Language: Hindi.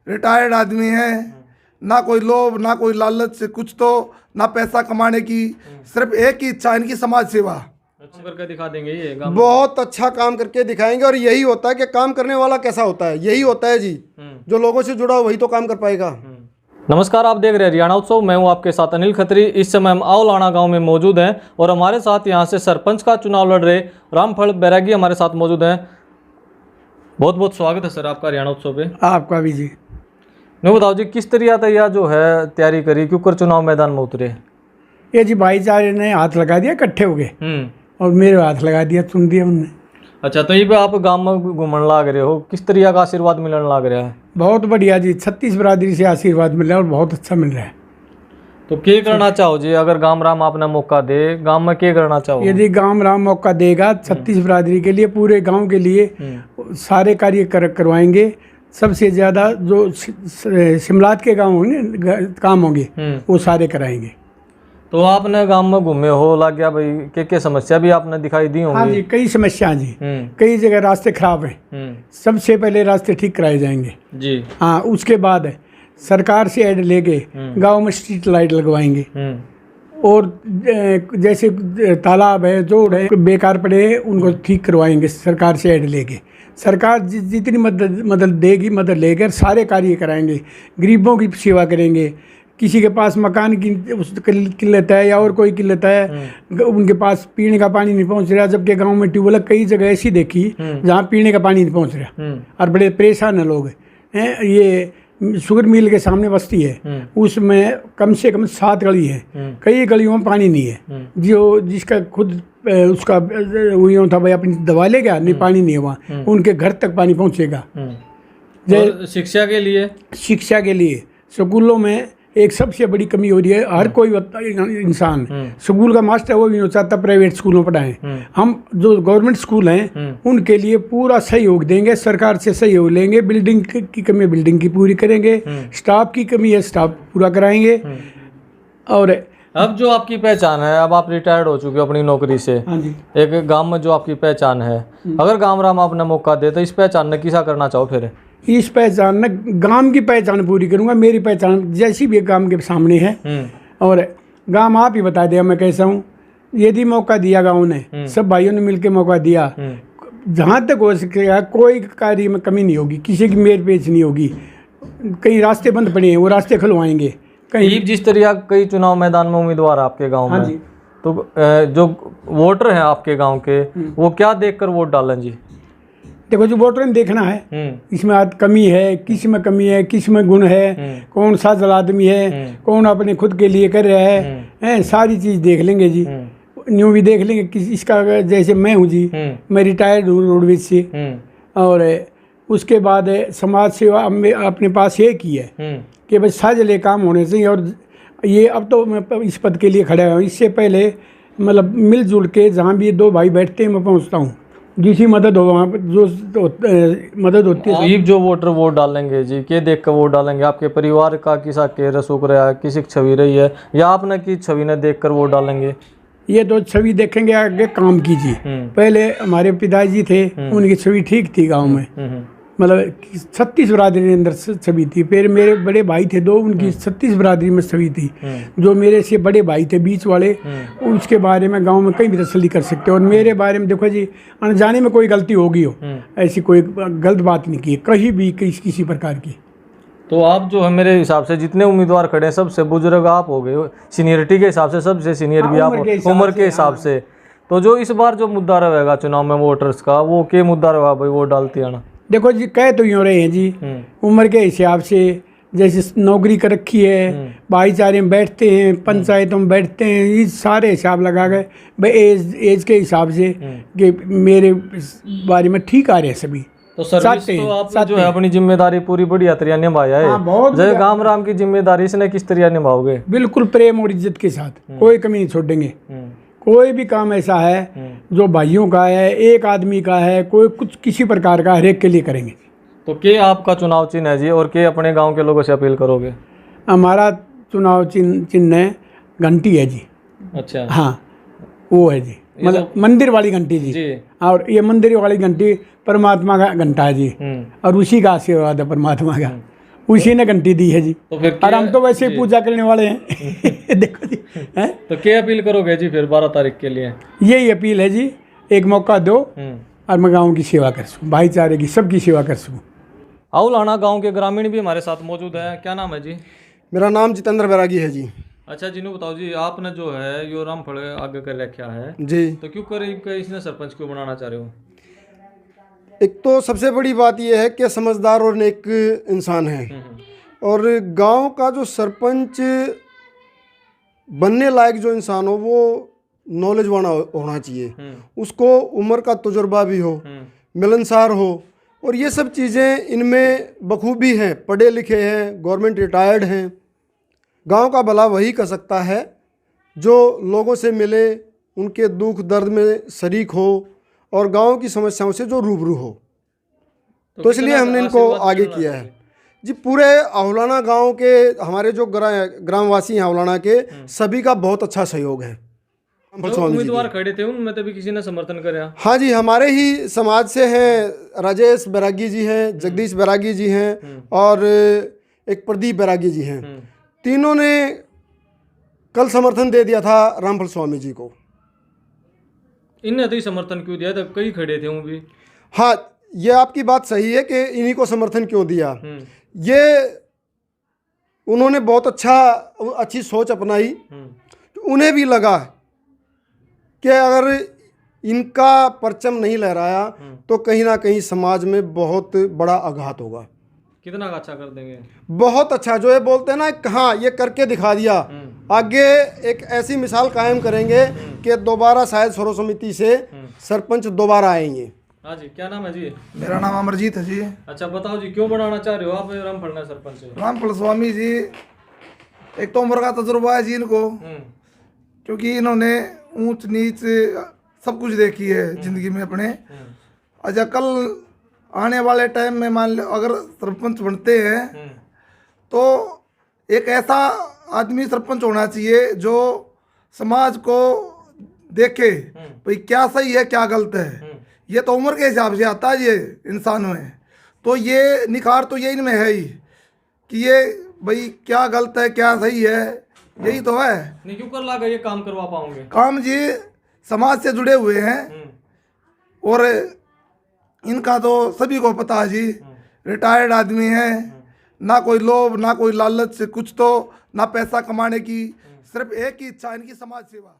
रिटायर्ड आदमी है, ना कोई लोभ ना कोई लालच से कुछ, तो ना पैसा कमाने की, सिर्फ एक ही इच्छा इनकी, समाज सेवा। अच्छा करके दिखा देंगे ये गाँव। बहुत अच्छा काम करके दिखाएंगे। और यही होता है कि काम करने वाला कैसा होता है, यही होता है जी, जो लोगों से जुड़ा हो वही तो काम कर पाएगा। नमस्कार, आप देख रहे हैं हरियाणा उत्सव। मैं हूं आपके साथ अनिल खत्री। इस समय हम आओलाना गांव में मौजूद हैं और हमारे साथ यहां से सरपंच का चुनाव लड़ रहे रामफल बैरागी हमारे साथ मौजूद हैं। बहुत बहुत स्वागत है सर आपका हरियाणा उत्सव पे। आपका भी जी। मैं बताओ जी, किस तरह तैयार जो है तैयारी करी, क्यों कर चुनाव मैदान में उतरे? ये जी भाईचारे ने हाथ लगा दिया, इकट्ठे हो गए और मेरे हाथ लगा दिया, चुन दिया उनने। अच्छा, तो ये पे आप गांव में घूमने लाग रहे हो, किस तरह का आशीर्वाद मिलने लग रहा है? बहुत बढ़िया जी, 36 बरादरी से आशीर्वाद मिल रहा है और बहुत अच्छा मिल रहा है। तो क्या करना चाहो जी, अगर गांव राम आपने मौका दे, गांव में क्या करना चाहो? यदि गांव राम मौका देगा 36 बरादरी के लिए, पूरे गांव के लिए सारे कार्य करवाएंगे। सबसे ज़्यादा जो शिमलात के गांव होंगे, काम होंगे, वो सारे कराएंगे। तो आपने गांव में घूमे हो, लग गया भाई क्या समस्या भी आपने दिखाई दी होंगी? हाँ जी, कई समस्या जी, कई जगह रास्ते खराब हैं। सबसे पहले रास्ते ठीक कराए जाएंगे जी। हाँ, उसके बाद सरकार से ऐड लेके गांव में स्ट्रीट लाइट लगवाएंगे। और जैसे तालाब है, जोड़ है, बेकार पड़े हैं, उनको ठीक करवाएंगे सरकार से ऐड लेके। सरकार जितनी मदद देगी, मदद लेकर सारे कार्य कराएंगे। गरीबों की सेवा करेंगे। किसी के पास मकान की किल्लत है या और कोई किल्लत है, उनके पास पीने का पानी नहीं पहुंच रहा, जबकि गांव में ट्यूबवेल कई जगह ऐसी देखी जहां पीने का पानी नहीं पहुंच रहा और बड़े परेशान है लोग हैं। ये शुगर मिल के सामने बस्ती है, उसमें कम से कम 7 गली है, कई गलियों में पानी नहीं है। जो जिसका खुद उसका वही था भाई, अपनी दवा ले गया, नहीं पानी नहीं है वहाँ, उनके घर तक पानी पहुँचेगा। शिक्षा के लिए, शिक्षा के लिए स्कूलों में एक सबसे बड़ी कमी हो रही है। हर कोई इंसान स्कूल का मास्टर वो भी नहीं चाहता प्राइवेट स्कूलों में पढ़ाएं। हम जो गवर्नमेंट स्कूल हैं उनके लिए पूरा सहयोग देंगे, सरकार से सहयोग लेंगे। बिल्डिंग की कमी है, बिल्डिंग की पूरी करेंगे। स्टाफ की कमी है, स्टाफ पूरा कराएंगे। और अब जो आपकी पहचान है, अब आप रिटायर्ड हो चुके हो अपनी नौकरी से, हाँ जी, एक गांव में जो आपकी पहचान है, अगर गांव राम आपने मौका दे तो इस पहचान ने किसा करना चाहो? फिर इस पहचान में गांव की पहचान पूरी करूंगा। मेरी पहचान जैसी भी गांव के सामने है, और गांव आप ही बता दिया मैं कैसा हूँ। यदि मौका दिया गांव ने, सब भाइयों ने मिलकर मौका दिया, जहाँ तक हो सकेगा कोई कार्य में कमी नहीं होगी, किसी की मेर पेच नहीं होगी। कई रास्ते बंद पड़े हैं, वो रास्ते खुलवाएंगे। कहीं जिस तरह कई चुनाव मैदान में उम्मीदवार आपके गाँव में, तो जो वोटर हैं आपके गाँव के, वो क्या देख कर वोट डालें जी? देखो जो वोटर ने देखना है, इसमें आज कमी है, किस में कमी है, किस में गुण है, कौन सा जल आदमी है, कौन अपने खुद के लिए कर रहा है, सारी चीज़ देख लेंगे जी। न्यू भी देख लेंगे किस इसका, जैसे मैं हूँ जी, मैं रिटायर्ड हूँ रोडवेज से, और उसके बाद समाज सेवा अपने पास ये की है कि बस साझले काम होने चाहिए। और ये अब तो मैं इस पद के लिए खड़ा हूँ, इससे पहले मतलब मिलजुल के जहाँ भी 2 भाई बैठते हैं मैं पहुँचता हूँ, जिसकी मदद हो वहाँ पर जो मदद होती है। ये जो वोटर वोट डालेंगे जी, के देख कर वोट डालेंगे? आपके परिवार का किसा के रसूख रहा है, किसी की छवि रही है, या आपने की छवि ने देख कर वोट डालेंगे? ये तो छवि देखेंगे आगे काम की जी। पहले हमारे पिताजी थे, उनकी छवि ठीक थी गांव में, मतलब 36 बरादरी के अंदर छवि थी। फिर मेरे बड़े भाई थे 2, उनकी 36 बरादरी में छवि थी। जो मेरे से बड़े भाई थे बीच वाले, उसके बारे में गांव में कहीं भी तसल्ली कर सकते हो। और मेरे बारे में देखो जी, अनजाने में कोई गलती होगी हो, ऐसी कोई गलत बात नहीं की कहीं भी किसी प्रकार की। तो आप जो है मेरे हिसाब से जितने उम्मीदवार खड़े हैं सबसे बुजुर्ग आप हो गए, सीनियरिटी के हिसाब से सबसे सीनियर भी आप, उम्र के हिसाब से। तो जो इस बार जो मुद्दा रहेगा चुनाव में वोटर्स का, वो क्या मुद्दा रहेगा भाई वोट डालते आना? देखो जी, कह तो यूँ रहे हैं जी, उम्र के हिसाब से, जैसे नौकरी कर रखी है, भाईचारे में बैठते हैं, पंचायतों में बैठते हैं, ये सारे हिसाब लगा गए भाई एज के हिसाब से कि मेरे बारे में ठीक आ रहे हैं सभी। तो सर्विस तो आप जो है अपनी जिम्मेदारी पूरी बढ़िया तरह निभाया है। जय गांव राम की जिम्मेदारी इसने किस तरह निभाओगे? बिल्कुल प्रेम और इज्जत के साथ, कोई कमी नहीं छोड़ेंगे। कोई भी काम ऐसा है जो भाइयों का है, एक आदमी का है, कोई कुछ किसी प्रकार का, हर एक के लिए करेंगे। तो क्या आपका चुनाव चिन्ह है जी, और क्या अपने गांव के लोगों से अपील करोगे? हमारा चुनाव चिन्ह है घंटी है जी। अच्छा, हाँ वो है जी, मतलब मंदिर वाली घंटी जी। और ये मंदिर वाली घंटी परमात्मा का घंटा है जी, और उसी का आशीर्वाद है परमात्मा का। उसी ने घंटी दी है जी। तो फिर और हम तो वैसे ही पूजा करने वाले हैं देखो जी हैं। तो क्या अपील करोगे जी फिर 12 तारीख के लिए? यही अपील है जी, एक मौका दो और मैं गाँव की सेवा कर सकूँ, भाईचारे की सबकी सेवा कर सकूँ। आउलाना गांव के ग्रामीण भी हमारे साथ मौजूद है। क्या नाम है जी? मेरा नाम जितेंद्र बैरागी है जी। अच्छा जी, बताओ जी, आपने जो है यो रामफल आगे कर रखा है जी। तो क्यों करीब इसने सरपंच क्यों बनाना चाह रहे हो? एक तो सबसे बड़ी बात यह है कि समझदार और नेक इंसान है, और गांव का जो सरपंच बनने लायक जो इंसान हो वो नॉलेज वाला होना चाहिए, उसको उम्र का तजुर्बा भी हो, मिलनसार हो, और ये सब चीज़ें इनमें बखूबी हैं। पढ़े लिखे हैं, गवर्नमेंट रिटायर्ड हैं। गांव का भला वही कर सकता है जो लोगों से मिले, उनके दुख दर्द में शरीक हो और गांव की समस्याओं से जो रूबरू हो। तो इसलिए हमने इनको आगे किया है जी। पूरे आहुलाना गांव के हमारे जो ग्रामवासी हैं आहुलाना के, सभी का बहुत अच्छा सहयोग है। जो उम्मीदवार खड़े थे उनमें तो भी किसी ने समर्थन कराया? हाँ जी, हमारे ही समाज से हैं, राजेश बैरागी जी हैं, जगदीश बैरागी जी हैं और एक प्रदीप बैरागी जी हैं। तीनों ने कल समर्थन दे दिया था रामफल स्वामी जी को। इनने तो ही समर्थन क्यों दिया था? कई खड़े थे वो भी। हाँ, ये आपकी बात सही है कि इन्हीं को समर्थन क्यों दिया। ये उन्होंने बहुत अच्छी सोच अपनाई। उन्हें भी लगा कि अगर इनका परचम नहीं लहराया तो कहीं ना कहीं समाज में बहुत बड़ा आघात होगा। कितना अच्छा कर देंगे? बहुत अच्छा, जो ये बोलते हैं ना, हाँ ये करके दिखा दिया। आगे एक ऐसी मिसाल कायम करेंगे कि दोबारा शायद सर्व समिति से सरपंच दोबारा आएंगे। हाँ जी, क्या नाम है जी? मेरा नाम अमरजीत है जी। अच्छा, बताओ जी, क्यों बनाना चाह रहे हो आप रामफल का सरपंच? रामफल स्वामी जी, एक तो उम्र का तजुर्बा है जी इनको, क्योंकि इन्होंने ऊंच नीच सब कुछ देखी है जिंदगी में अपने। अच्छा, कल आने वाले टाइम में मान लो अगर सरपंच बनते हैं तो एक ऐसा आदमी सरपंच होना चाहिए जो समाज को देखे भाई क्या सही है क्या गलत है। ये तो उम्र के हिसाब से आता है ये इंसानों में, तो ये निखार तो ये इनमें है ही कि ये भाई क्या गलत है क्या सही है, यही तो है। नहीं, क्यों कर लागा ये काम करवा पाओगे? काम जी समाज से जुड़े हुए हैं और इनका तो सभी को पता है जी, रिटायर्ड आदमी है, ना कोई लोभ ना कोई लालच, कुछ तो ना पैसा कमाने की, सिर्फ एक ही इच्छा इनकी समाज सेवा।